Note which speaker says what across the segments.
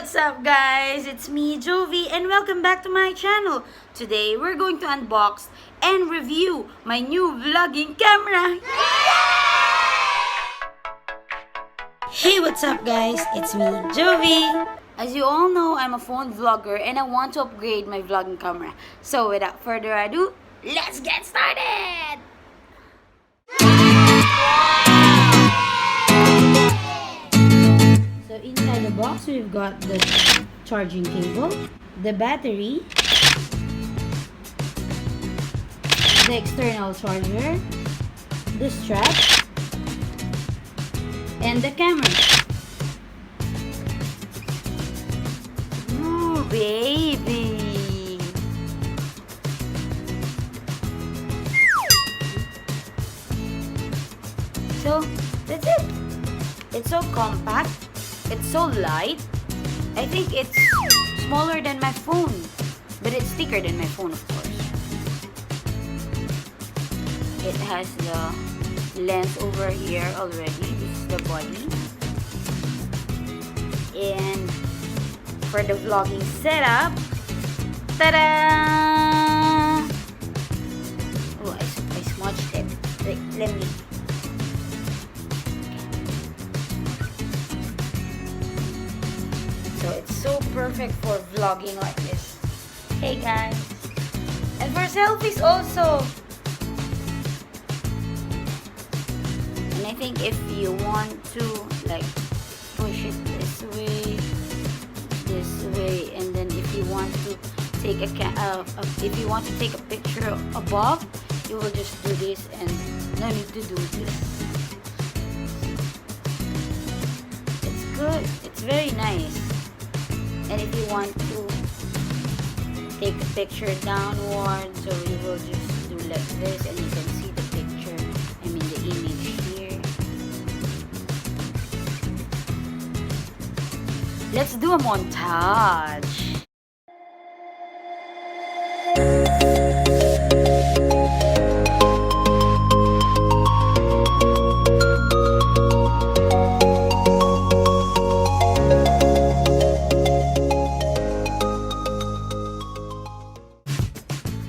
Speaker 1: what's up guys? It's me, Jovi, and welcome back to my channel. Today, we're going to unbox and review my new vlogging camera. Hey, what's up guys? It's me, Jovi. As you all know, I'm a phone vlogger and I want to upgrade my vlogging camera. So without further ado, let's get started! So inside the box, we've got the charging cable, the battery, the external charger, the strap, and the camera. Ooh, baby! So, that's it. It's so compact. It's so light. I think it's smaller than my phone, but it's thicker than my phone, of course. It has the lens over here already. This is the body. And for the vlogging setup, ta-da! Oh, I smudged it. Wait, let me. So it's so perfect for vlogging like this. Hey guys. And for selfies also. And I think if you want to like push it this way, and then if you want to take if you want to take a picture above, you will just do this and no need to do this. It's good. It's very nice. And if you want to take the picture downward, so you will just do like this and you can see the picture, the image here. Let's do a montage.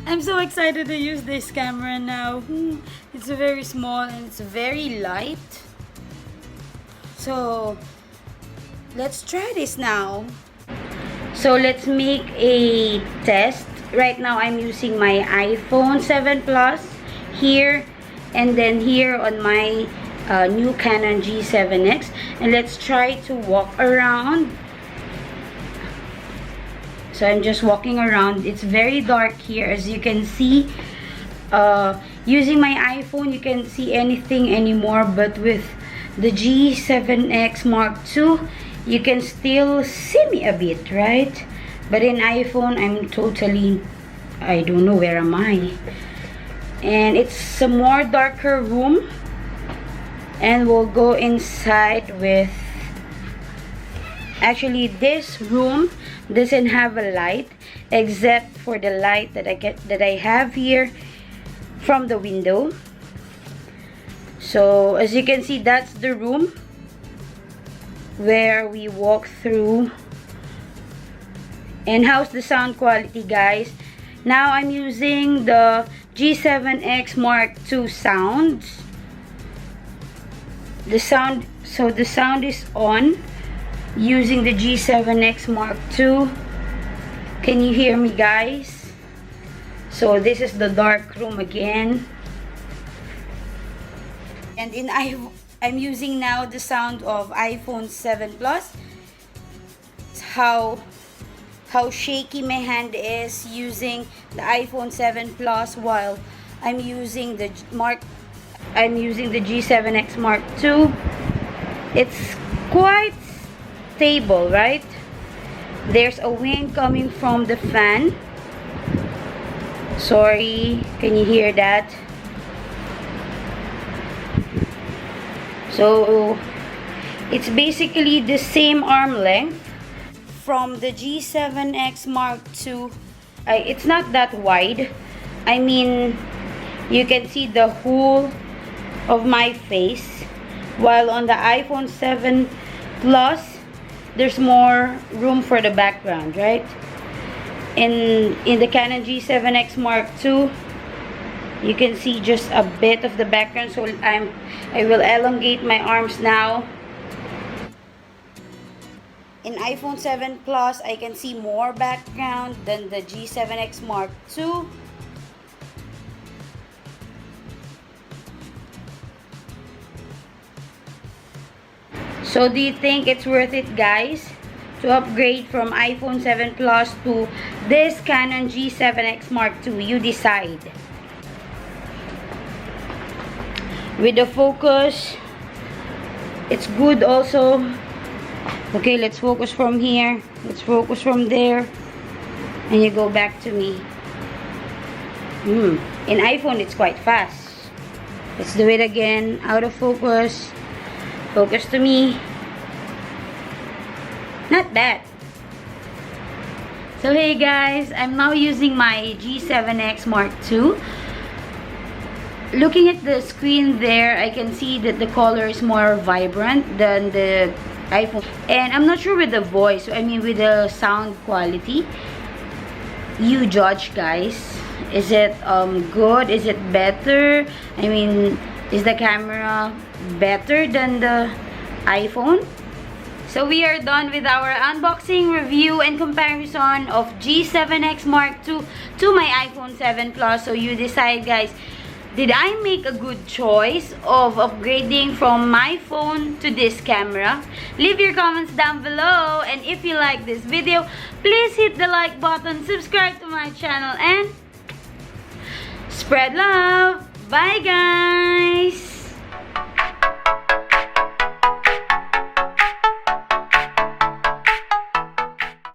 Speaker 1: I'm so excited to use this camera now. It's very small and it's very light. So let's try this now. So let's make a test. Right now I'm using my iPhone 7 Plus here, and then here on my new Canon G7X. And let's try to walk around. So I'm just walking around. It's very dark here, as you can see. Using my iPhone, you can't see anything anymore, but with the G7X Mark II, you can still see me a bit, right? But in iPhone, I'm totally, I don't know, where am I? And it's a more darker room. And we'll go inside with, actually this room doesn't have a light except for the light that I have here from the window. So as you can see, that's the room where we walk through. And how's the sound quality, guys? Now I'm using the G7X Mark II sounds. The sound is on using the G7X Mark II. Can you hear me, guys? So this is the dark room again. And I'm using now the sound of iPhone 7 Plus. It's how shaky my hand is using the iPhone 7 Plus while I'm using the G7X Mark II. It's quite stable, right? There's a wind coming from the fan. Sorry, can you hear that? So it's basically the same arm length from the G7X Mark II. It's not that wide. I mean, you can see the whole of my face, while on the iPhone 7 Plus there's more room for the background, right? In the Canon G7X Mark II, you can see just a bit of the background, so I will elongate my arms now. In iPhone 7 Plus, I can see more background than the G7X Mark II. So do you think it's worth it, guys, to upgrade from iPhone 7 Plus to this Canon G7X Mark II? You decide. With the focus, it's good also. Okay, let's focus from here. Let's focus from there. And you go back to me. In iPhone, it's quite fast. Let's do it again. Out of focus. Focus to me. Not bad. So hey guys, I'm now using my G7X Mark II. Looking at the screen there, I can see that the color is more vibrant than the iPhone. And I'm not sure with the voice, I mean with the sound quality. You judge, guys. Is it good? Is it better? I mean, is the camera better than the iPhone? So we are done with our unboxing, review, and comparison of G7X Mark II to my iPhone 7 Plus. So you decide, guys, did I make a good choice of upgrading from my phone to this camera? Leave your comments down below. And if you like this video, please hit the like button, subscribe to my channel, and spread love. Bye, guys!